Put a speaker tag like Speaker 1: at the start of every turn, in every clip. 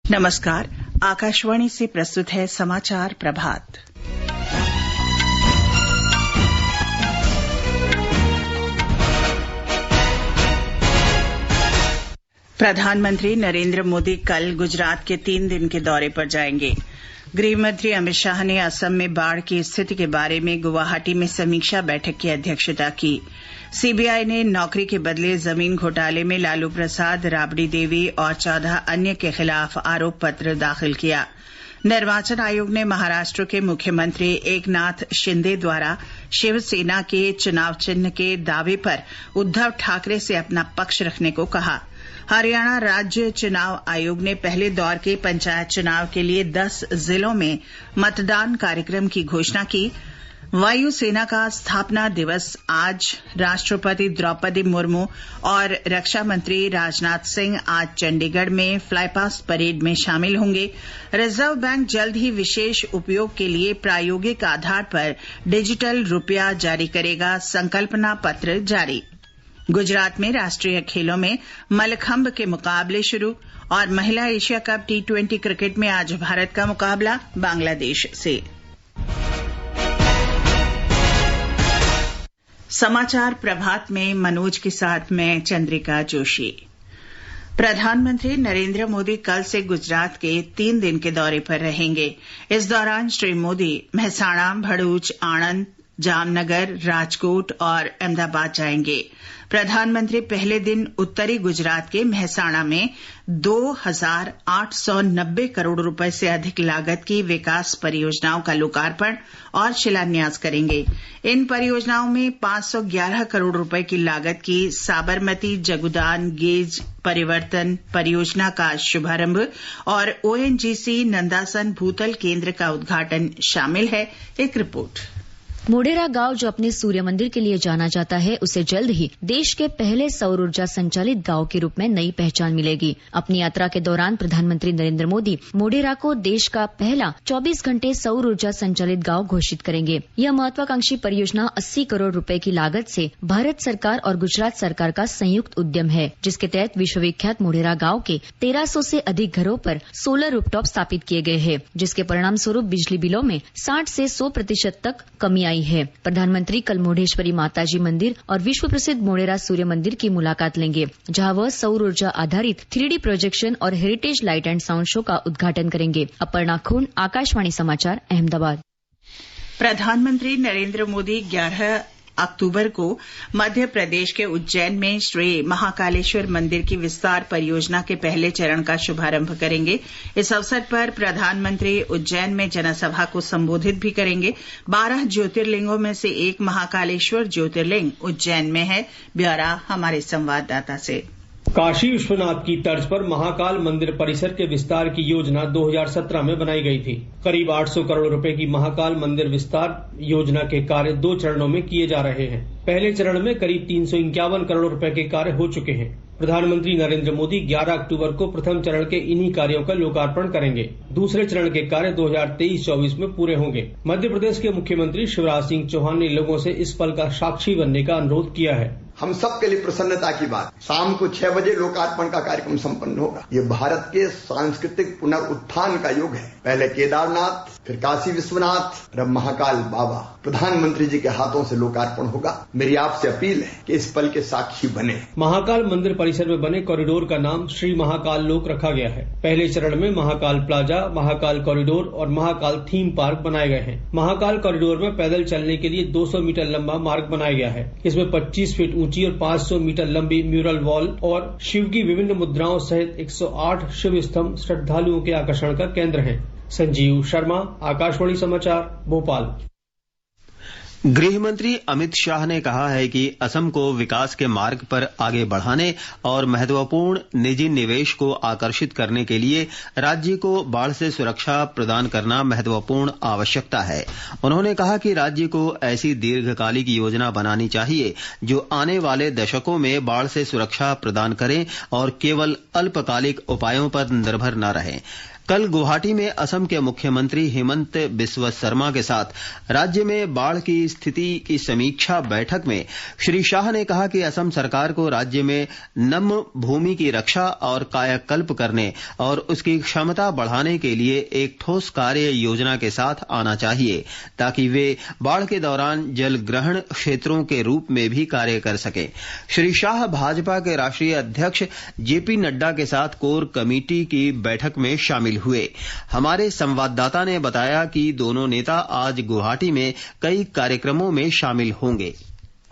Speaker 1: नमस्कार, आकाशवाणी से प्रस्तुत है समाचार प्रभात। प्रधानमंत्री नरेंद्र मोदी कल गुजरात के 3 दिन के दौरे पर जाएंगे। गृह मंत्री अमित शाह ने असम में बाढ़ की स्थिति के बारे में गुवाहाटी में समीक्षा बैठक की अध्यक्षता की। सीबीआई ने नौकरी के बदले जमीन घोटाले में लालू प्रसाद, राबड़ी देवी और 14 अन्य के खिलाफ आरोप पत्र दाखिल किया। निर्वाचन आयोग ने महाराष्ट्र के मुख्यमंत्री एकनाथ शिंदे द्वारा शिवसेना के चुनाव चिन्ह के दावे पर उद्धव ठाकरे से अपना पक्ष रखने को कहा। हरियाणा राज्य चुनाव आयोग ने पहले दौर के पंचायत चुनाव के लिए 10 जिलों में मतदान कार्यक्रम की घोषणा की। वायुसेना का स्थापना दिवस आज राष्ट्रपति द्रौपदी मुर्मू और रक्षा मंत्री राजनाथ सिंह आज चंडीगढ़ में फ्लाईपास्ट परेड में शामिल होंगे। रिजर्व बैंक जल्द ही विशेष उपयोग के लिए प्रायोगिक आधार पर डिजिटल रुपया जारी करेगा, संकल्पना पत्र जारी। गुजरात में राष्ट्रीय खेलों में मल्लखंब के मुकाबले शुरू और महिला एशिया कप T20 क्रिकेट में आज भारत का मुकाबला बांग्लादेश से। समाचार प्रभात में मनोज के साथ मैं चंद्रिका जोशी। प्रधानमंत्री नरेंद्र मोदी कल से गुजरात के 3 दिन के दौरे पर रहेंगे। इस दौरान श्री मोदी मेहसाणा, भरूच, आणंद, जामनगर, राजकोट और अहमदाबाद जाएंगे। प्रधानमंत्री पहले दिन उत्तरी गुजरात के मेहसाणा में 2,890 करोड़ रुपए से अधिक लागत की विकास परियोजनाओं का लोकार्पण और शिलान्यास करेंगे। इन परियोजनाओं में 511 करोड़ रुपए की लागत की साबरमती जगुदान गेज परिवर्तन परियोजना का शुभारंभ और ONGC नंदासन भूतल केंद्र का उद्घाटन शामिल है। एक रिपोर्ट।
Speaker 2: मोढेरा गांव जो अपने सूर्य मंदिर के लिए जाना जाता है, उसे जल्द ही देश के पहले सौर ऊर्जा संचालित गांव के रूप में नई पहचान मिलेगी। अपनी यात्रा के दौरान प्रधानमंत्री नरेंद्र मोदी मोढेरा को देश का पहला 24 घंटे सौर ऊर्जा संचालित गांव घोषित करेंगे। यह महत्वाकांक्षी परियोजना 80 करोड़ रुपए की लागत से भारत सरकार और गुजरात सरकार का संयुक्त उद्यम है, जिसके तहत विश्वविख्यात मोढेरा गांव के 1300 से अधिक घरों पर सोलर रूफटॉप स्थापित किए गए हैं, जिसके परिणाम स्वरूप बिजली बिलों में 60 से 100% तक कमी आई है। प्रधानमंत्री कल मोढेश्वरी माताजी मंदिर और विश्व प्रसिद्ध मोढेरा सूर्य मंदिर की मुलाकात लेंगे, जहां वह सौर ऊर्जा आधारित 3D प्रोजेक्शन और heritage light and sound show का उद्घाटन करेंगे। अपर्णा खून, आकाशवाणी समाचार, अहमदाबाद।
Speaker 1: प्रधानमंत्री नरेंद्र मोदी 11 अक्टूबर को मध्य प्रदेश के उज्जैन में श्री महाकालेश्वर मंदिर की विस्तार परियोजना के पहले चरण का शुभारंभ करेंगे। इस अवसर पर प्रधानमंत्री उज्जैन में जनसभा को संबोधित भी करेंगे। 12 ज्योतिर्लिंगों में से एक महाकालेश्वर ज्योतिर्लिंग उज्जैन में है। ब्यौरा हमारे संवाददाता से।
Speaker 3: काशी विश्वनाथ की तर्ज पर महाकाल मंदिर परिसर के विस्तार की योजना 2017 में बनाई गई थी। करीब 800 करोड़ रुपए की महाकाल मंदिर विस्तार योजना के कार्य 2 चरणों में किए जा रहे हैं। पहले चरण में करीब 351 करोड़ रुपए के कार्य हो चुके हैं। प्रधानमंत्री नरेंद्र मोदी 11 अक्टूबर को प्रथम चरण के इन्हीं कार्यों का लोकार्पण करेंगे। दूसरे चरण के कार्य 2023-24 में पूरे होंगे। मध्य प्रदेश के मुख्यमंत्री शिवराज सिंह चौहान ने लोगों से इस पल का साक्षी बनने का अनुरोध किया है।
Speaker 4: हम सब के लिए प्रसन्नता की बात, शाम को 6 बजे लोकार्पण का कार्यक्रम संपन्न होगा। ये भारत के सांस्कृतिक पुनरुत्थान का युग है। पहले केदारनाथ, फिर काशी विश्वनाथ, अब महाकाल बाबा। प्रधानमंत्री जी के हाथों से लोकार्पण होगा। मेरी आपसे अपील है कि इस पल के साक्षी बने।
Speaker 3: महाकाल मंदिर परिसर में बने कॉरिडोर का नाम श्री महाकाल लोक रखा गया है। पहले चरण में महाकाल प्लाजा, महाकाल कॉरिडोर और महाकाल थीम पार्क बनाए गए हैं। महाकाल कॉरिडोर में पैदल चलने के लिए 200 मीटर लंबा मार्ग बनाया गया है। इसमें 25 फीट ऊंची और 500 मीटर लंबी म्यूरल वॉल और शिव की विभिन्न मुद्राओं सहित 108 शिव स्तंभ श्रद्धालुओं के आकर्षण का केंद्र हैं। संजीव शर्मा, आकाशवाणी समाचार, भोपाल।
Speaker 5: गृह मंत्री अमित शाह ने कहा है कि असम को विकास के मार्ग पर आगे बढ़ाने और महत्वपूर्ण निजी निवेश को आकर्षित करने के लिए राज्य को बाढ़ से सुरक्षा प्रदान करना महत्वपूर्ण आवश्यकता है। उन्होंने कहा कि राज्य को ऐसी दीर्घकालिक योजना बनानी चाहिए जो आने वाले दशकों में बाढ़ से सुरक्षा प्रदान करे और केवल अल्पकालिक उपायों पर निर्भर न रहे। कल गुवाहाटी में असम के मुख्यमंत्री हिमंत बिस्वा शर्मा के साथ राज्य में बाढ़ की की स्थिति की समीक्षा बैठक में श्री शाह ने कहा कि असम सरकार को राज्य में नम भूमि की रक्षा और कायाकल्प करने और उसकी क्षमता बढ़ाने के लिए एक ठोस कार्य योजना के साथ आना चाहिए ताकि वे बाढ़ के दौरान जल ग्रहण क्षेत्रों के रूप में भी कार्य कर सके। श्री शाह भाजपा के राष्ट्रीय अध्यक्ष जेपी नड्डा के साथ कोर कमेटी की बैठक में शामिल हुए। हमारे संवाददाता ने बताया कि दोनों नेता आज गुवाहाटी में कई कार्यक्रमों में शामिल होंगे।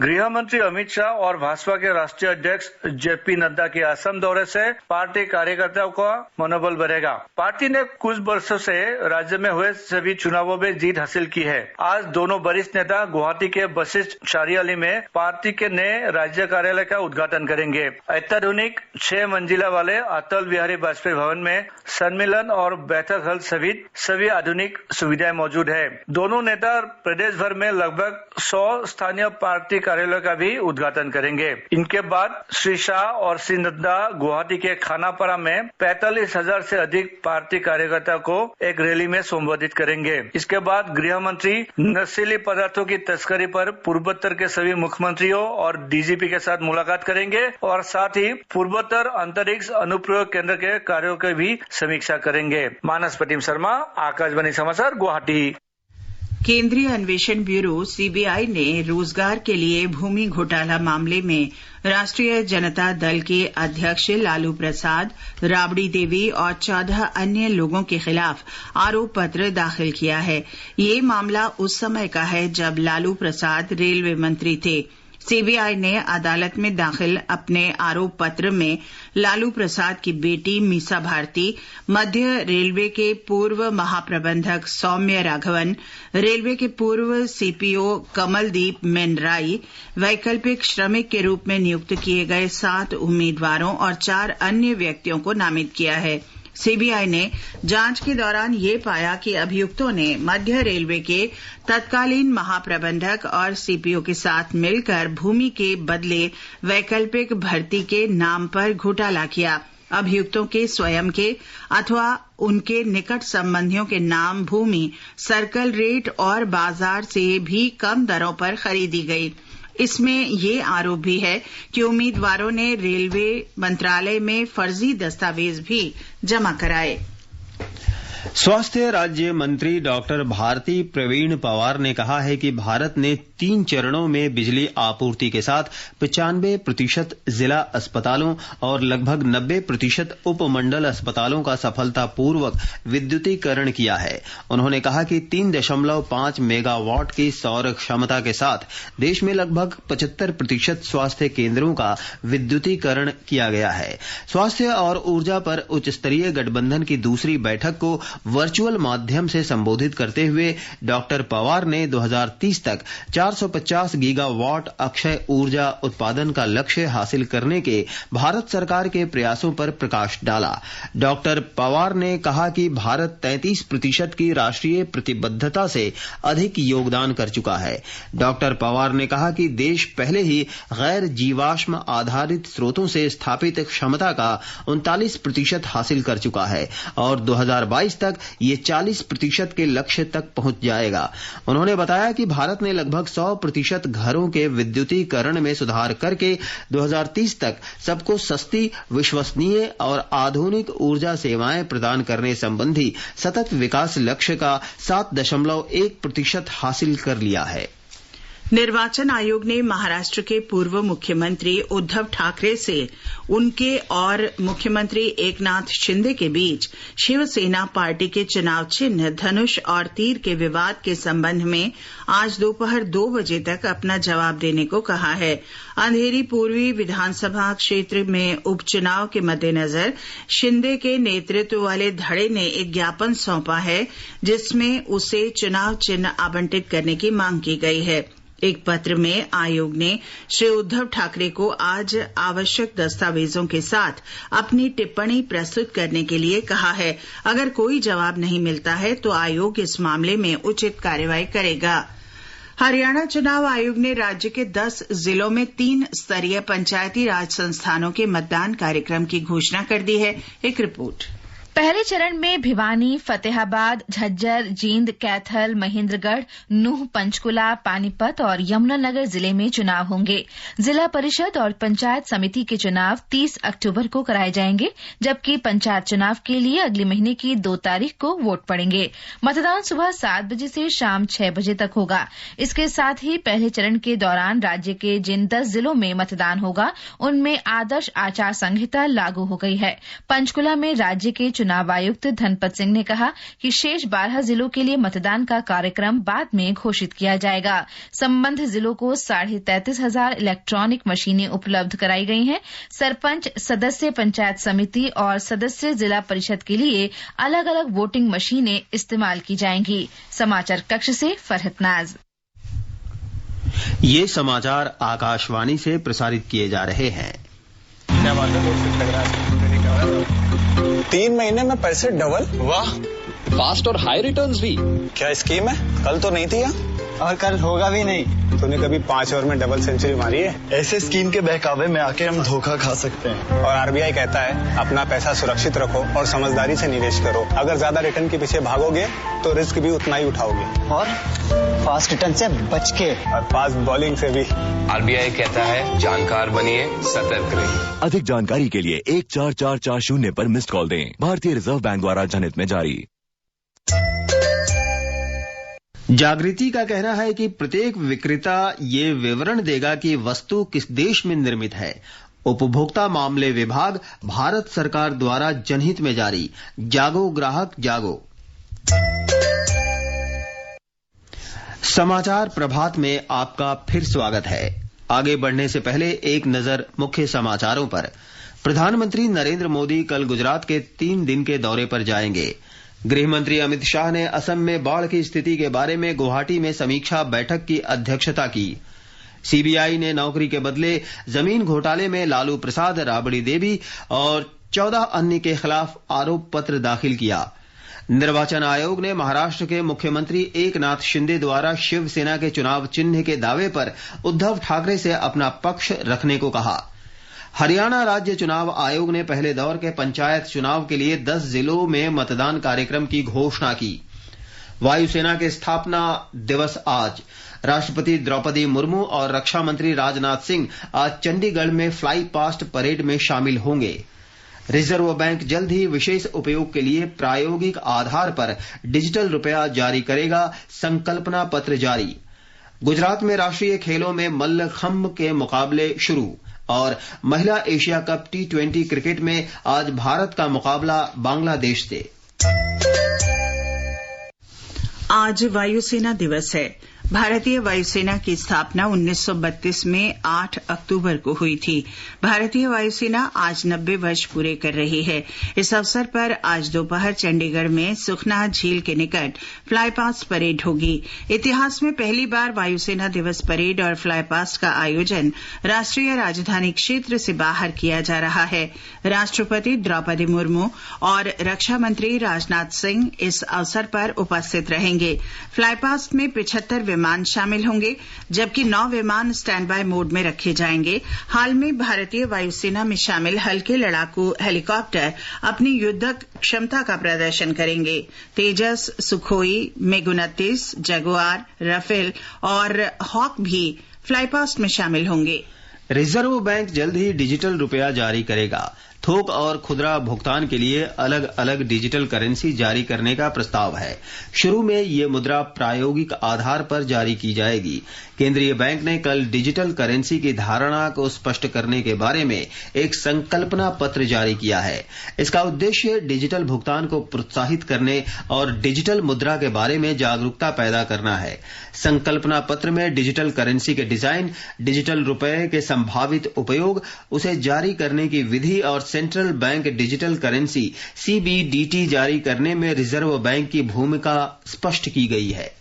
Speaker 6: गृह मंत्री अमित शाह और भाजपा के राष्ट्रीय अध्यक्ष जेपी नड्डा के असम दौरे से पार्टी कार्यकर्ताओं का मनोबल बढ़ेगा। पार्टी ने कुछ वर्षों से राज्य में हुए सभी चुनावों में जीत हासिल की है। आज दोनों वरिष्ठ नेता गुवाहाटी के वशिष्ठ शारियाली में पार्टी के नए राज्य कार्यालय का उद्घाटन करेंगे। अत्याधुनिक 6 मंजिला वाले अटल बिहारी वाजपेयी भवन में सम्मेलन और बैठक हॉल सहित सभी आधुनिक सुविधाएं मौजूद है। दोनों नेता प्रदेश भर में लगभग 100 स्थानीय पार्टी कार्यालय का भी उद्घाटन करेंगे। इनके बाद श्री शाह और श्री नड्डा गुवाहाटी के खानापारा में 45,000 से अधिक पार्टी कार्यकर्ताओं को एक रैली में संबोधित करेंगे। इसके बाद गृह मंत्री नशीली पदार्थों की तस्करी पर पूर्वोत्तर के सभी मुख्यमंत्रियों और डीजीपी के साथ मुलाकात करेंगे और साथ ही पूर्वोत्तर अंतरिक्ष अनुप्रयोग केंद्र के कार्यों की भी समीक्षा करेंगे। मानस प्रतिम शर्मा, आकाशवाणी समाचार, गुवाहाटी।
Speaker 1: केंद्रीय अन्वेषण ब्यूरो सीबीआई ने रोजगार के लिए भूमि घोटाला मामले में राष्ट्रीय जनता दल के अध्यक्ष लालू प्रसाद, राबड़ी देवी और 14 अन्य लोगों के खिलाफ आरोप पत्र दाखिल किया है। ये मामला उस समय का है जब लालू प्रसाद रेलवे मंत्री थे। सीबीआई ने अदालत में दाखिल अपने आरोप पत्र में लालू प्रसाद की बेटी मीसा भारती, मध्य रेलवे के पूर्व महाप्रबंधक सौम्य राघवन, रेलवे के पूर्व सीपीओ कमलदीप मेनराई, वैकल्पिक श्रमिक के रूप में नियुक्त किए गए 7 उम्मीदवारों और 4 अन्य व्यक्तियों को नामित किया है। सीबीआई ने जांच के दौरान ये पाया कि अभियुक्तों ने मध्य रेलवे के तत्कालीन महाप्रबंधक और सीपीओ के साथ मिलकर भूमि के बदले वैकल्पिक भर्ती के नाम पर घोटाला किया। अभियुक्तों के स्वयं के अथवा उनके निकट संबंधियों के नाम भूमि सर्कल रेट और बाजार से भी कम दरों पर खरीदी गई। इसमें ये आरोप भी है कि उम्मीदवारों ने रेलवे मंत्रालय में फर्जी दस्तावेज भी जमा कराए।
Speaker 5: स्वास्थ्य राज्य मंत्री डॉक्टर भारती प्रवीण पवार ने कहा है कि भारत ने 3 चरणों में बिजली आपूर्ति के साथ 95% जिला अस्पतालों और लगभग 90% उपमंडल अस्पतालों का सफलतापूर्वक विद्युतीकरण किया है। उन्होंने कहा कि 3.5 मेगावाट की सौर क्षमता के साथ देश में लगभग 75% स्वास्थ्य केंद्रों का विद्युतीकरण किया गया है। स्वास्थ्य और ऊर्जा पर उच्च स्तरीय गठबंधन की दूसरी बैठक को वर्चुअल माध्यम से संबोधित करते हुए डॉक्टर पवार ने 2030 तक 450 गीगावाट अक्षय ऊर्जा उत्पादन का लक्ष्य हासिल करने के भारत सरकार के प्रयासों पर प्रकाश डाला। डॉक्टर पवार ने कहा कि भारत 33% की राष्ट्रीय प्रतिबद्धता से अधिक योगदान कर चुका है। डॉक्टर पवार ने कहा कि देश पहले ही गैर जीवाश्म आधारित स्रोतों से स्थापित क्षमता का 39% हासिल कर चुका है और 2022 तक ये 40% के लक्ष्य तक पहुंच जाएगा। उन्होंने बताया कि भारत ने लगभग 100% घरों के विद्युतीकरण में सुधार करके 2030 तक सबको सस्ती, विश्वसनीय और आधुनिक ऊर्जा सेवाएं प्रदान करने संबंधी सतत विकास लक्ष्य का 7.1% हासिल कर लिया है।
Speaker 1: निर्वाचन आयोग ने महाराष्ट्र के पूर्व मुख्यमंत्री उद्धव ठाकरे से उनके और मुख्यमंत्री एकनाथ शिंदे के बीच शिवसेना पार्टी के चुनाव चिन्ह धनुष और तीर के विवाद के संबंध में आज दोपहर 2 बजे तक अपना जवाब देने को कहा है। अंधेरी पूर्वी विधानसभा क्षेत्र में उपचुनाव के मद्देनजर शिंदे के नेतृत्व वाले धड़े ने एक ज्ञापन सौंपा है जिसमें उसे चुनाव चिन्ह आवंटित करने की मांग की गई है। एक पत्र में आयोग ने श्री उद्धव ठाकरे को आज आवश्यक दस्तावेजों के साथ अपनी टिप्पणी प्रस्तुत करने के लिए कहा है। अगर कोई जवाब नहीं मिलता है तो आयोग इस मामले में उचित कार्रवाई करेगा। हरियाणा चुनाव आयोग ने राज्य के 10 जिलों में 3 स्तरीय पंचायती राज संस्थानों के मतदान कार्यक्रम की घोषणा कर दी है। एक रिपोर्ट।
Speaker 7: पहले चरण में भिवानी, फतेहाबाद, झज्जर, जींद, कैथल, महेंद्रगढ़, नूह, पंचकुला, पानीपत और यमुनानगर जिले में चुनाव होंगे। जिला परिषद और पंचायत समिति के चुनाव 30 अक्टूबर को कराए जाएंगे, जबकि पंचायत चुनाव के लिए अगले महीने की 2 तारीख को वोट पड़ेंगे। मतदान सुबह 7 बजे से शाम 6 बजे तक होगा। इसके साथ ही पहले चरण के दौरान राज्य के जिन 10 जिलों में मतदान होगा, उनमें आदर्श आचार संहिता लागू हो गई है। पंचकुला में राज्य के चुनाव आयुक्त धनपत सिंह ने कहा कि शेष 12 जिलों के लिए मतदान का कार्यक्रम बाद में घोषित किया जाएगा। संबद्ध जिलों को 33,500 इलेक्ट्रॉनिक मशीनें उपलब्ध कराई गई हैं। सरपंच, सदस्य पंचायत समिति और सदस्य जिला परिषद के लिए अलग अलग वोटिंग मशीनें इस्तेमाल की जाएंगी। समाचार कक्ष से फरहत नाज।
Speaker 5: ये समाचार आकाशवाणी से प्रसारित किए जा रहे हैं।
Speaker 8: 3 महीने में पैसे डबल। वाह,
Speaker 9: फास्ट और हाई रिटर्न्स भी।
Speaker 8: क्या स्कीम है? कल तो नहीं थी
Speaker 10: और कल होगा भी नहीं।
Speaker 8: तूने कभी 5 ओवर में डबल सेंचुरी मारी है?
Speaker 10: ऐसे स्कीम के बहकावे में आके हम धोखा खा सकते हैं।
Speaker 8: और आरबीआई कहता है अपना पैसा सुरक्षित रखो और समझदारी से निवेश करो। अगर ज्यादा रिटर्न के पीछे भागोगे तो रिस्क भी उतना ही उठाओगे।
Speaker 10: और फास्ट रिटर्न से बच के,
Speaker 8: और फास्ट बॉलिंग से भी।
Speaker 9: आरबीआई कहता है जानकार बनिए, सतर्क रहिए।
Speaker 11: अधिक जानकारी के लिए 14440 पर मिस्ड कॉल दें। भारतीय रिजर्व बैंक द्वारा जनहित में जारी।
Speaker 5: जागृति का कहना है कि प्रत्येक विक्रेता ये विवरण देगा कि वस्तु किस देश में निर्मित है। उपभोक्ता मामले विभाग, भारत सरकार द्वारा जनहित में जारी। जागो ग्राहक जागो। समाचार प्रभात में आपका फिर स्वागत है। आगे बढ़ने से पहले एक नजर मुख्य समाचारों पर। प्रधानमंत्री नरेंद्र मोदी कल गुजरात के 3 दिन के दौरे पर जाएंगे। गृह मंत्री अमित शाह ने असम में बाढ़ की स्थिति के बारे में गुवाहाटी में समीक्षा बैठक की अध्यक्षता की। सीबीआई ने नौकरी के बदले जमीन घोटाले में लालू प्रसाद, राबड़ी देवी और 14 अन्य के खिलाफ आरोप पत्र दाखिल किया। निर्वाचन आयोग ने महाराष्ट्र के मुख्यमंत्री एकनाथ शिंदे द्वारा शिवसेना के चुनाव चिन्ह के दावे पर उद्धव ठाकरे से अपना पक्ष रखने को कहा। हरियाणा राज्य चुनाव आयोग ने पहले दौर के पंचायत चुनाव के लिए 10 जिलों में मतदान कार्यक्रम की घोषणा की। वायुसेना के स्थापना दिवस आज। राष्ट्रपति द्रौपदी मुर्मू और रक्षा मंत्री राजनाथ सिंह आज चंडीगढ़ में फ्लाई पास्ट परेड में शामिल होंगे। रिजर्व बैंक जल्द ही विशेष उपयोग के लिए प्रायोगिक आधार पर डिजिटल रुपया जारी करेगा। संकल्पना पत्र जारी। गुजरात में राष्ट्रीय खेलों में मल्लखंभ के मुकाबले शुरू। और महिला एशिया कप T20 क्रिकेट में आज भारत का मुकाबला बांग्लादेश से।
Speaker 1: आज वायुसेना दिवस है। भारतीय वायुसेना की स्थापना 1932 में 8 अक्टूबर को हुई थी। भारतीय वायुसेना आज 90 वर्ष पूरे कर रही है। इस अवसर पर आज दोपहर चंडीगढ़ में सुखना झील के निकट फ्लाई पास्ट परेड होगी। इतिहास में पहली बार वायुसेना दिवस परेड और फ्लाई पास्ट का आयोजन राष्ट्रीय राजधानी क्षेत्र से बाहर किया जा रहा है। राष्ट्रपति द्रौपदी मुर्मू और रक्षा मंत्री राजनाथ सिंह इस अवसर पर उपस्थित रहेंगे। फ्लाई पास्ट में 75 विमान शामिल होंगे, जबकि 9 विमान स्टैंड बाय मोड में रखे जाएंगे। हाल में भारतीय वायुसेना में शामिल हल्के लड़ाकू हेलीकॉप्टर अपनी युद्धक क्षमता का प्रदर्शन करेंगे। तेजस, सुखोई, MiG-29, जगुआर, राफेल और हॉक भी फ्लाई पास्ट में शामिल होंगे।
Speaker 5: रिजर्व बैंक जल्द ही डिजिटल रुपया जारी करेगा। थोक और खुदरा भुगतान के लिए अलग अलग डिजिटल करेंसी जारी करने का प्रस्ताव है। शुरू में ये मुद्रा प्रायोगिक आधार पर जारी की जाएगी। केंद्रीय बैंक ने कल डिजिटल करेंसी की धारणा को स्पष्ट करने के बारे में एक संकल्पना पत्र जारी किया है। इसका उद्देश्य डिजिटल भुगतान को प्रोत्साहित करने और डिजिटल मुद्रा के बारे में जागरूकता पैदा करना है। संकल्पना पत्र में डिजिटल करेंसी के डिजाइन, डिजिटल रुपये के संभावित उपयोग, उसे जारी करने की विधि और central bank digital currency CBDT जारी करने में रिजर्व बैंक की भूमिका स्पष्ट की गई है।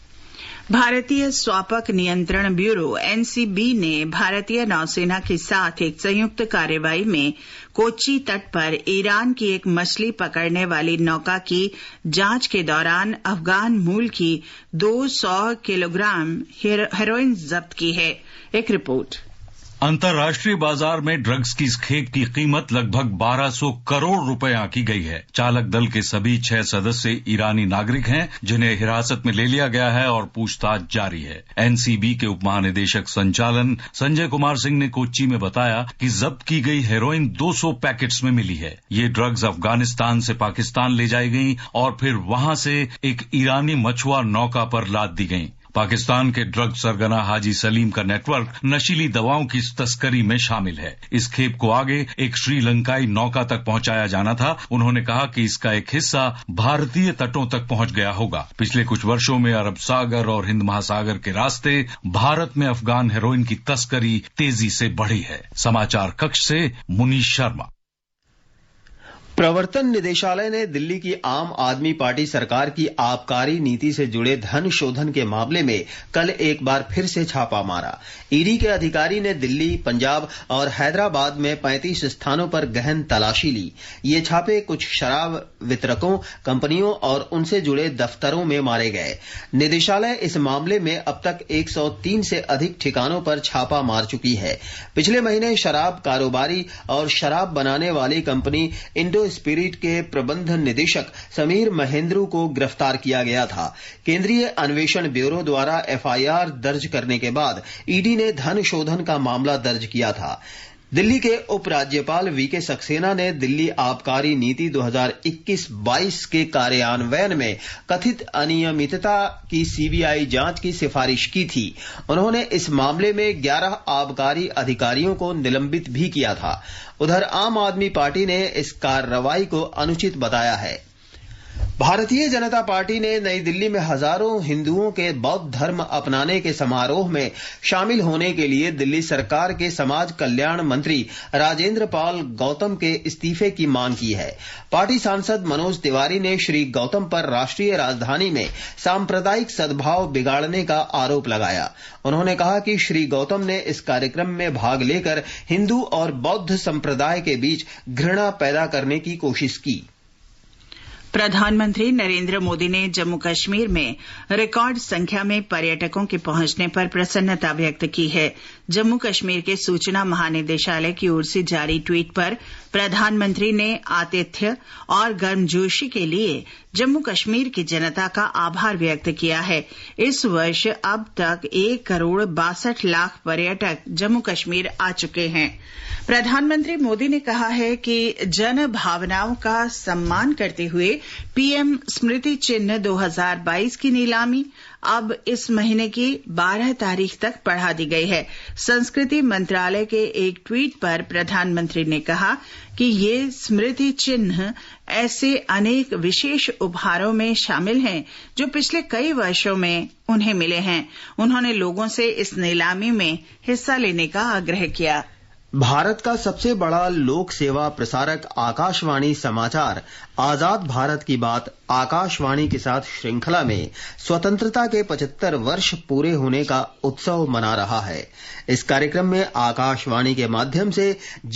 Speaker 1: भारतीय स्वापक नियंत्रण ब्यूरो NCB ने भारतीय नौसेना के साथ एक संयुक्त कार्रवाई में कोच्चि तट पर ईरान की एक मछली पकड़ने वाली नौका की जांच के दौरान अफगान मूल की 200 किलोग्राम हेरोइन जब्त की है। एक रिपोर्ट।
Speaker 12: अंतर्राष्ट्रीय बाजार में ड्रग्स की इस खेप की कीमत लगभग 1200 करोड़ रुपए आंकी गई है। चालक दल के सभी 6 सदस्य ईरानी नागरिक हैं, जिन्हें हिरासत में ले लिया गया है और पूछताछ जारी है। एनसीबी के उप महानिदेशक संचालन संजय कुमार सिंह ने कोच्चि में बताया कि जब्त की गई हेरोइन 200 पैकेट्स में मिली है। ये ड्रग्स अफगानिस्तान से पाकिस्तान ले जाई गई और फिर वहां से एक ईरानी मछुआ नौका पर लाद दी गई। पाकिस्तान के ड्रग सरगना हाजी सलीम का नेटवर्क नशीली दवाओं की तस्करी में शामिल है। इस खेप को आगे एक श्रीलंकाई नौका तक पहुंचाया जाना था। उन्होंने कहा कि इसका एक हिस्सा भारतीय तटों तक पहुंच गया होगा। पिछले कुछ वर्षों में अरब सागर और हिंद महासागर के रास्ते भारत में अफगान हेरोइन की तस्करी तेजी से बढ़ी है। समाचार कक्ष से मुनीश शर्मा।
Speaker 5: प्रवर्तन निदेशालय ने दिल्ली की आम आदमी पार्टी सरकार की आबकारी नीति से जुड़े धन शोधन के मामले में कल एक बार फिर से छापा मारा। ईडी के अधिकारी ने दिल्ली, पंजाब और हैदराबाद में 35 स्थानों पर गहन तलाशी ली। ये छापे कुछ शराब वितरकों, कंपनियों और उनसे जुड़े दफ्तरों में मारे गए। निदेशालय इस मामले में अब तक 103 से अधिक ठिकानों पर छापा मार चुकी है। पिछले महीने शराब कारोबारी और शराब बनाने वाली कंपनी इंडो स्पिरिट के प्रबंध निदेशक समीर महेंद्रू को गिरफ्तार किया गया था। केंद्रीय अन्वेषण ब्यूरो द्वारा एफआईआर दर्ज करने के बाद ईडी ने धन शोधन का मामला दर्ज किया था। दिल्ली के उपराज्यपाल वीके सक्सेना ने दिल्ली आबकारी नीति 2021-22 के कार्यान्वयन में कथित अनियमितता की सीबीआई जांच की सिफारिश की थी। उन्होंने इस मामले में 11 आबकारी अधिकारियों को निलंबित भी किया था। उधर आम आदमी पार्टी ने इस कार्रवाई को अनुचित बताया है। भारतीय जनता पार्टी ने नई दिल्ली में हजारों हिंदुओं के बौद्ध धर्म अपनाने के समारोह में शामिल होने के लिए दिल्ली सरकार के समाज कल्याण मंत्री राजेंद्र पाल गौतम के इस्तीफे की मांग की है। पार्टी सांसद मनोज तिवारी ने श्री गौतम पर राष्ट्रीय राजधानी में सांप्रदायिक सद्भाव बिगाड़ने का आरोप लगाया। उन्होंने कहा कि श्री गौतम ने इस कार्यक्रम में भाग लेकर हिंदू और बौद्ध संप्रदाय के बीच घृणा पैदा करने की कोशिश की।
Speaker 1: प्रधानमंत्री नरेंद्र मोदी ने जम्मू कश्मीर में रिकॉर्ड संख्या में पर्यटकों के पहुंचने पर प्रसन्नता व्यक्त की है। जम्मू कश्मीर के सूचना महानिदेशालय की ओर से जारी ट्वीट पर प्रधानमंत्री ने आतिथ्य और गर्मजोशी के लिए जम्मू कश्मीर की जनता का आभार व्यक्त किया है। इस वर्ष अब तक 1,62,00,000 पर्यटक जम्मू कश्मीर आ चुके हैं। प्रधानमंत्री मोदी ने कहा है कि जन भावनाओं का सम्मान करते हुए पीएम स्मृति चिन्ह 2022 की नीलामी अब इस महीने की 12 तारीख तक बढ़ा दी गई है। संस्कृति मंत्रालय के एक ट्वीट पर प्रधानमंत्री ने कहा कि ये स्मृति चिन्ह ऐसे अनेक विशेष उपहारों में शामिल हैं जो पिछले कई वर्षों में उन्हें मिले हैं। उन्होंने लोगों से इस नीलामी में हिस्सा लेने का आग्रह किया।
Speaker 5: भारत का सबसे बड़ा लोक सेवा प्रसारक आकाशवाणी समाचार आजाद भारत की बात आकाशवाणी के साथ श्रृंखला में स्वतंत्रता के 75 वर्ष पूरे होने का उत्सव मना रहा है। इस कार्यक्रम में आकाशवाणी के माध्यम से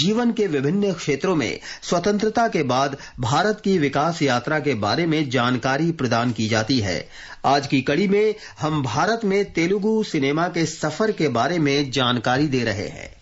Speaker 5: जीवन के विभिन्न क्षेत्रों में स्वतंत्रता के बाद भारत की विकास यात्रा के बारे में जानकारी प्रदान की जाती है। आज की कड़ी में हम भारत में तेलुगु सिनेमा के सफर के बारे में जानकारी दे रहे हैं।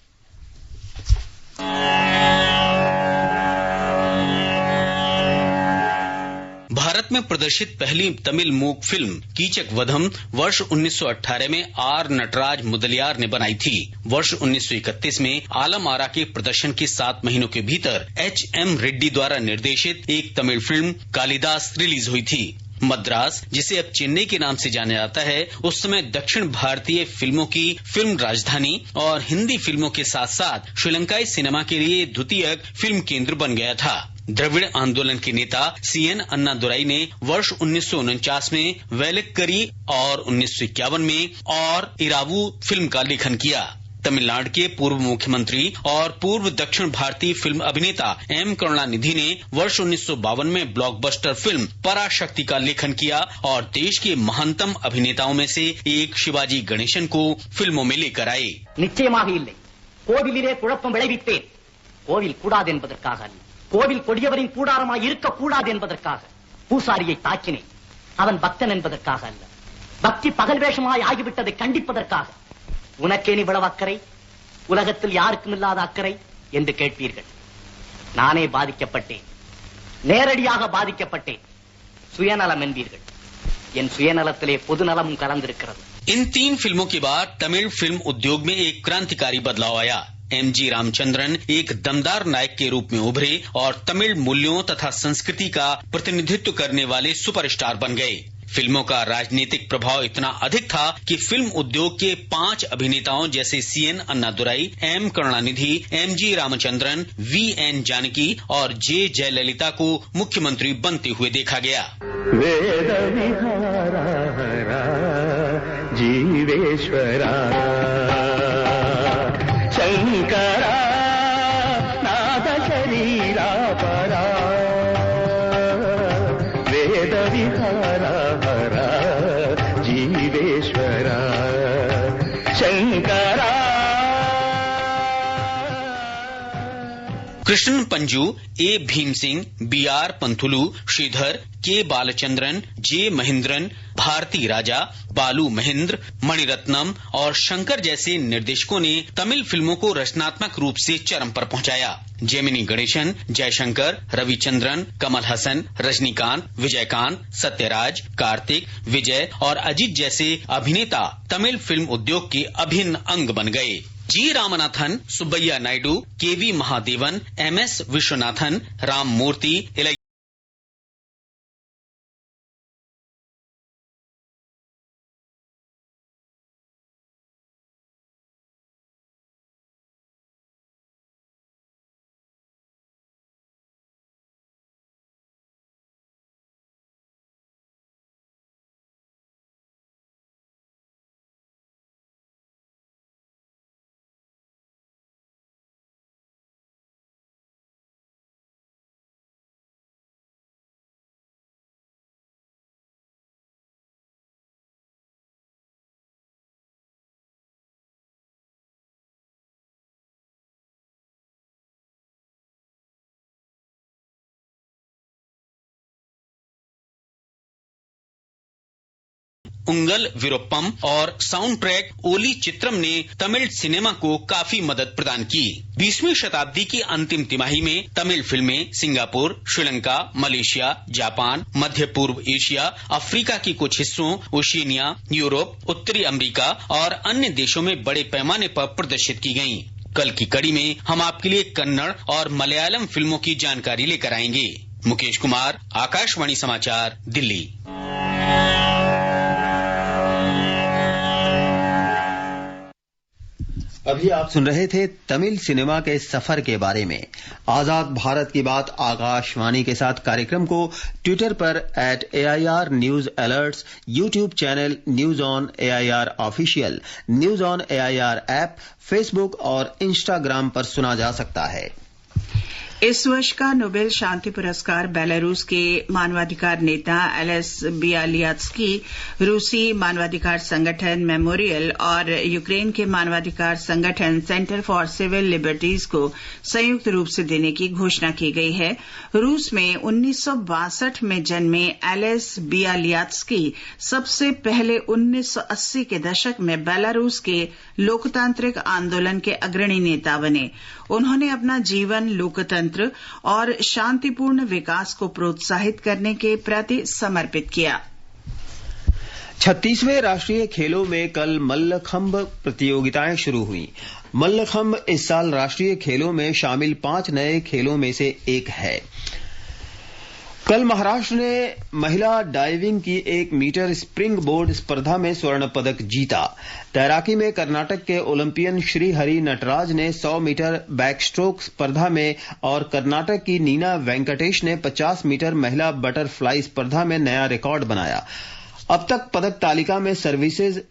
Speaker 13: भारत में प्रदर्शित पहली तमिल मूक फिल्म कीचक वधम वर्ष 1918 में आर नटराज मुदलियार ने बनाई थी। वर्ष 1931 में आलम आरा के प्रदर्शन के 7 महीनों के भीतर एच.एम. रेड्डी द्वारा निर्देशित एक तमिल फिल्म कालिदास रिलीज हुई थी। मद्रास, जिसे अब चेन्नई के नाम से जाना जाता है, उस समय दक्षिण भारतीय फिल्मों की फिल्म राजधानी और हिंदी फिल्मों के साथ साथ श्रीलंकाई सिनेमा के लिए द्वितीयक फिल्म केंद्र बन गया था। द्रविड़ आंदोलन के नेता सीएन अन्नादुराई ने वर्ष 1949 में वेलक्करी और 1951 में और इरावू फिल्म का लेखन किया। तमिलनाडु के पूर्व मुख्यमंत्री और पूर्व दक्षिण भारतीय फिल्म अभिनेता एम करुणानिधि ने वर्ष 1952 में ब्लॉकबस्टर फिल्म पराशक्ति का लेखन किया और देश के महानतम अभिनेताओं में से एक शिवाजी गणेशन को फिल्मों में लेकर आए।
Speaker 14: நிச்சயமாக இல்லை. கோவிலிலே குழப்பம் விளைவித்தேன். கோவில் கூடாது என்பதற்காக அல்ல. கோவில் கொடியவரின் கூடாரமாய் இருக்க கூடாது என்பதற்காக. பூசாரியை தாக்கினேன். அவன் பக்தன் என்பதற்காக அல்ல. பக்தி பகல் வேஷமாய் ஆகிவிட்டதை கண்டிப்பதற்காக. உனக்கே இவ்வளவு அக்கறை? உலகத்தில் யாருக்கும் இல்லாத அக்கறை என்று கேட்பீர்கள். நானே பாதிக்கப்பட்டேன், நேரடியாக பாதிக்கப்பட்டேன். சுயநலம் என்பீர்கள். என் சுயநலத்திலே பொதுநலமும் கலந்திருக்கிறது.
Speaker 13: इन 3 फिल्मों के बाद तमिल फिल्म उद्योग में एक क्रांतिकारी बदलाव आया. एमजी रामचंद्रन एक दमदार नायक के रूप में उभरे और तमिल मूल्यों तथा संस्कृति का प्रतिनिधित्व करने वाले सुपरस्टार बन गए. फिल्मों का राजनीतिक प्रभाव इतना अधिक था कि फिल्म उद्योग के 5 अभिनेताओं जैसे C N Annadurai, M Karunanidhi, M G Ramachandran, V N Janaki और जे जयललिता को मुख्यमंत्री बनते हुए देखा गया.
Speaker 15: वेद विहारा जीवेश्वरा शंकरा नाद शरीरा परा वेद विहारा जीवेश्वरा शंकरा.
Speaker 13: कृष्ण पंजू, ए भीम सिंह, बीआर पंथुलू, श्रीधर, के बालचंद्रन, जे महेंद्रन, भारती राजा, बालू महेंद्र, मणिरत्नम और शंकर जैसे निर्देशकों ने तमिल फिल्मों को रचनात्मक रूप से चरम पर पहुंचाया. जेमिनी गणेशन, जयशंकर, रविचंद्रन, कमल हसन, रजनीकांत, विजयकांत, सत्यराज, कार्तिक, विजय और अजीत जैसे अभिनेता तमिल फिल्म उद्योग के अभिन्न अंग बन गए. जी रामनाथन, सुब्बैया नायडू, केवी महादेवन, एमएस विश्वनाथन, राम मूर्ति, उंगल विरुप्पम और साउंड ट्रैक ओली चित्रम ने तमिल सिनेमा को काफी मदद प्रदान की. 20वीं शताब्दी की अंतिम तिमाही में तमिल फिल्में सिंगापुर, श्रीलंका, मलेशिया, जापान, मध्य पूर्व एशिया, अफ्रीका के कुछ हिस्सों, ओशिनिया, यूरोप, उत्तरी अमेरिका और अन्य देशों में बड़े पैमाने पर प्रदर्शित की गयीं. कल की कड़ी में हम आपके लिए कन्नड़ और मलयालम फिल्मों की जानकारी लेकर आएंगे. मुकेश कुमार, आकाशवाणी समाचार, दिल्ली.
Speaker 5: अभी आप सुन रहे थे तमिल सिनेमा के सफर के बारे में. आजाद भारत की बात आकाशवाणी के साथ कार्यक्रम को ट्विटर पर @AIR news alerts, YouTube channel news on AIR official, news on AIR app, Facebook और इंस्टाग्राम पर सुना जा सकता है.
Speaker 1: इस वर्ष का नोबेल शांति पुरस्कार बेलारूस के मानवाधिकार नेता एलेस बियालियात्स्की, रूसी मानवाधिकार संगठन मेमोरियल और यूक्रेन के मानवाधिकार संगठन सेंटर फॉर सिविल लिबर्टीज को संयुक्त रूप से देने की घोषणा की गई है. रूस में 1962 में जन्मे एलेस बियालियात्स्की सबसे पहले 1980 के दशक में बेलारूस के लोकतांत्रिक आंदोलन के अग्रणी नेता बने. उन्होंने अपना जीवन लोकतंत्र और शांतिपूर्ण विकास को प्रोत्साहित करने के प्रति समर्पित किया.
Speaker 5: 36वें राष्ट्रीय खेलों में कल मल्लखंब प्रतियोगिताएं शुरू हुई. मल्लखंब इस साल राष्ट्रीय खेलों में शामिल 5 नए खेलों में से एक है. कल महाराष्ट्र ने महिला डाइविंग की 1 मीटर स्प्रिंग बोर्ड स्पर्धा में स्वर्ण पदक जीता. तैराकी में कर्नाटक के ओलंपियन श्रीहरि नटराज ने 100 मीटर बैकस्ट्रोक स्पर्धा में और कर्नाटक की नीना वेंकटेश ने 50 मीटर महिला बटरफ्लाई स्पर्धा में नया रिकॉर्ड बनाया. अब तक पदक तालिका में सर्विसेज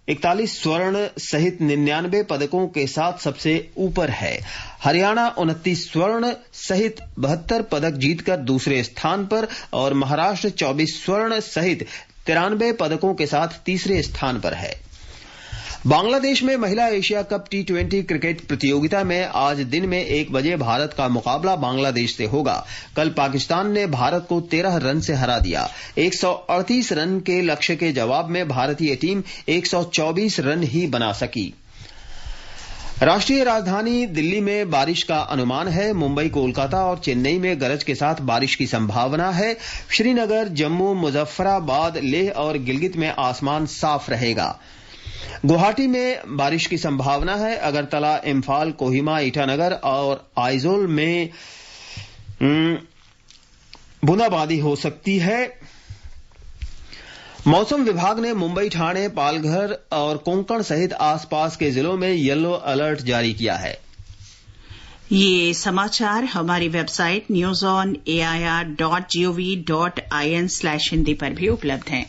Speaker 5: 41 स्वर्ण सहित 99 पदकों के साथ सबसे ऊपर है. हरियाणा 29 स्वर्ण सहित 72 पदक जीतकर दूसरे स्थान पर और महाराष्ट्र 24 स्वर्ण सहित 93 पदकों के साथ तीसरे स्थान पर है. बांग्लादेश में महिला एशिया कप T20 क्रिकेट प्रतियोगिता में आज दिन में 1 बजे भारत का मुकाबला बांग्लादेश से होगा. कल पाकिस्तान ने भारत को 13 रन से हरा दिया. 138 रन के लक्ष्य के जवाब में भारतीय टीम 124 रन ही बना सकी. राष्ट्रीय राजधानी दिल्ली में बारिश का अनुमान है। मुंबई, कोलकाता और चेन्नई में गरज के साथ बारिश की संभावना है। श्रीनगर, जम्मू, मुजफ्फराबाद, लेह और गिलगित में आसमान साफ रहेगा। गुवाहाटी में बारिश की संभावना है। अगरतला, इम्फाल, कोहिमा, ईटानगर और आइजोल में बूंदाबांदी हो सकती है। मौसम विभाग ने मुंबई, ठाणे, पालघर और कोंकण सहित आसपास के जिलों में येलो अलर्ट जारी किया है।
Speaker 1: ये समाचार हमारी वेबसाइट newsonair.gov.in/hindi पर भी उपलब्ध हैं।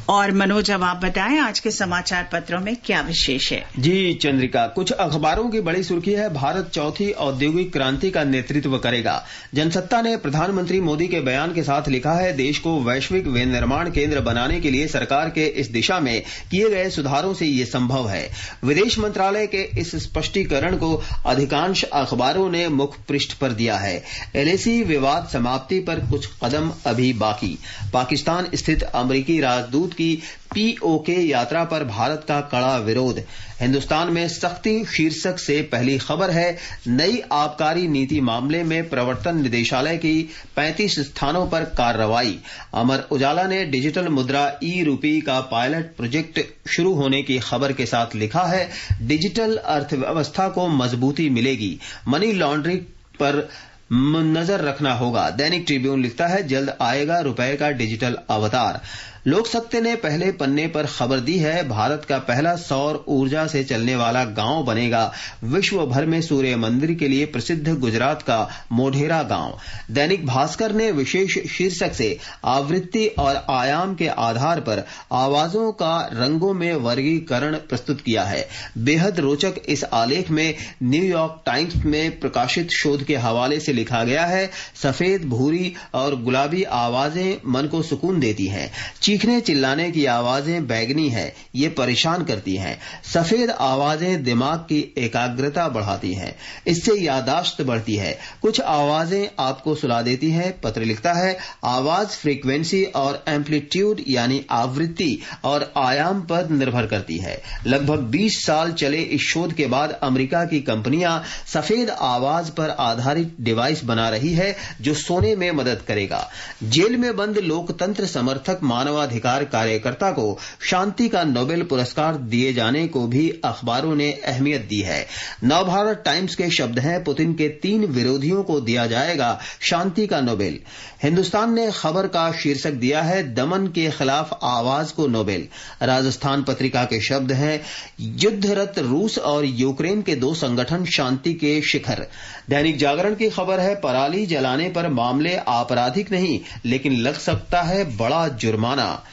Speaker 1: और मनोज, अब आप बताएं आज के समाचार पत्रों में क्या विशेष है।
Speaker 5: जी चंद्रिका, कुछ अखबारों की बड़ी सुर्खी है, भारत चौथी औद्योगिक क्रांति का नेतृत्व करेगा। जनसत्ता ने प्रधानमंत्री मोदी के बयान के साथ लिखा है, देश को वैश्विक विनिर्माण केंद्र बनाने के लिए सरकार के इस दिशा में किए गए सुधारों से ये संभव है। विदेश मंत्रालय के इस स्पष्टीकरण को अधिकांश अखबारों ने मुख्य पृष्ठ पर दिया है। एलएसी विवाद समाप्ति पर कुछ कदम अभी बाकी। पाकिस्तान स्थित अमेरिकी राजदूत की पीओके यात्रा पर भारत का कड़ा विरोध। हिंदुस्तान में सख्ती शीर्षक से पहली खबर है, नई आबकारी नीति मामले में प्रवर्तन निदेशालय की 35 स्थानों पर कार्रवाई। अमर उजाला ने डिजिटल मुद्रा ई-रूपी का पायलट प्रोजेक्ट शुरू होने की खबर के साथ लिखा है, डिजिटल अर्थव्यवस्था को मजबूती मिलेगी, मनी लॉन्ड्रिंग पर नजर रखना होगा। दैनिक ट्रिब्यून लिखता है, जल्द आएगा रुपए का डिजिटल अवतार। लोक सत्य ने पहले पन्ने पर खबर दी है, भारत का पहला सौर ऊर्जा से चलने वाला गांव बनेगा। विश्व भर में सूर्य मंदिर के लिए प्रसिद्ध गुजरात का मोढेरा गांव। दैनिक भास्कर ने विशेष शीर्षक से आवृत्ति और आयाम के आधार पर आवाजों का रंगों में वर्गीकरण प्रस्तुत किया है। बेहद रोचक इस आलेख में न्यूयॉर्क टाइम्स में प्रकाशित शोध के हवाले से लिखा गया है, सफेद, भूरी और गुलाबी आवाजें मन को सुकून देती हैं। चीखने चिल्लाने की आवाजें बैगनी है, ये परेशान करती हैं। सफेद आवाजें दिमाग की एकाग्रता बढ़ाती हैं, इससे याददाश्त बढ़ती है। कुछ आवाजें आपको सुला देती हैं। पत्र लिखता है, आवाज फ्रीक्वेंसी और एम्पलीट्यूड यानी आवृत्ति और आयाम पर निर्भर करती है। लगभग 20 साल चले इस शोध के बाद अमेरिका की कंपनियां सफेद आवाज पर आधारित डिवाइस बना रही है जो सोने में मदद करेगा। जेल में बंद लोकतंत्र समर्थक मानवाधिकार कार्यकर्ता को शांति का नोबेल पुरस्कार दिए जाने को भी अखबारों ने अहमियत दी है। नवभारत टाइम्स के शब्द हैं, पुतिन के 3 विरोधियों को दिया जाएगा शांति का नोबेल। हिंदुस्तान ने खबर का शीर्षक दिया है, दमन के खिलाफ आवाज को नोबेल। राजस्थान पत्रिका के शब्द हैं, युद्धरत रूस और यूक्रेन के 2 संगठन शांति के शिखर। दैनिक जागरण की खबर है, पराली जलाने पर मामले आपराधिक नहीं लेकिन लग सकता है बड़ा जुर्माना।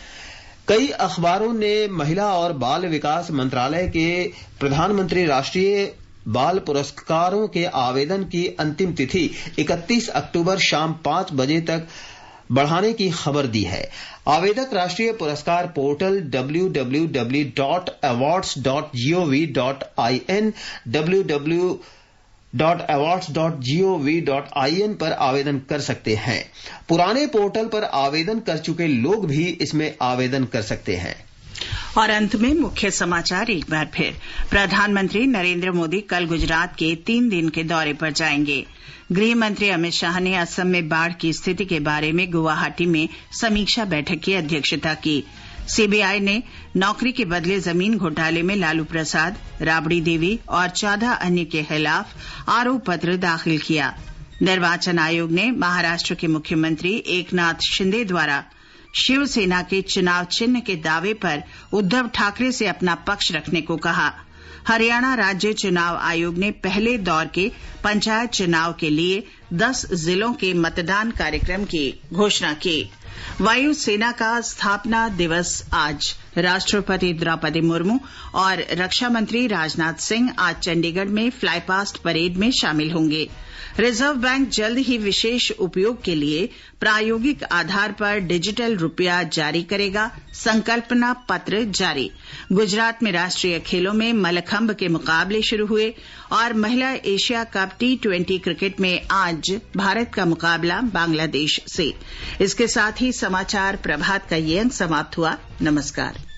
Speaker 5: कई अखबारों ने महिला और बाल विकास मंत्रालय के प्रधानमंत्री राष्ट्रीय बाल पुरस्कारों के आवेदन की अंतिम तिथि 31 अक्टूबर शाम 5 बजे तक बढ़ाने की खबर दी है। आवेदक राष्ट्रीय पुरस्कार पोर्टल www.awards.gov.in www.awards.gov.in पर आवेदन कर सकते हैं। पुराने पोर्टल पर आवेदन कर चुके लोग भी इसमें आवेदन कर सकते हैं।
Speaker 1: और अंत में मुख्य समाचार एक बार फिर। प्रधानमंत्री नरेंद्र मोदी कल गुजरात के 3 दिन के दौरे पर जाएंगे। गृह मंत्री अमित शाह ने असम में बाढ़ की स्थिति के बारे में गुवाहाटी में समीक्षा बैठक की अध्यक्षता की। सीबीआई ने नौकरी के बदले जमीन घोटाले में लालू प्रसाद, राबड़ी देवी और 14 अन्य के खिलाफ आरोप पत्र दाखिल किया। निर्वाचन आयोग ने महाराष्ट्र के मुख्यमंत्री एकनाथ शिंदे द्वारा शिवसेना के चुनाव चिन्ह के दावे पर उद्धव ठाकरे से अपना पक्ष रखने को कहा। हरियाणा राज्य चुनाव आयोग ने पहले दौर के पंचायत चुनाव के लिए 10 जिलों के मतदान कार्यक्रम की घोषणा की। वायुसेना का स्थापना दिवस आज। राष्ट्रपति द्रौपदी मुर्मू और रक्षा मंत्री राजनाथ सिंह आज चंडीगढ़ में फ्लाई पास्ट परेड में शामिल होंगे। रिजर्व बैंक जल्द ही विशेष उपयोग के लिए प्रायोगिक आधार पर डिजिटल रुपया जारी करेगा। संकल्पना पत्र जारी। गुजरात में राष्ट्रीय खेलों में मल्लखंब के मुकाबले शुरू हुए और महिला एशिया कप T20 क्रिकेट में आज भारत का मुकाबला बांग्लादेश से। इसके साथ ही समाचार प्रभात का ये अंक समाप्त हुआ। नमस्कार।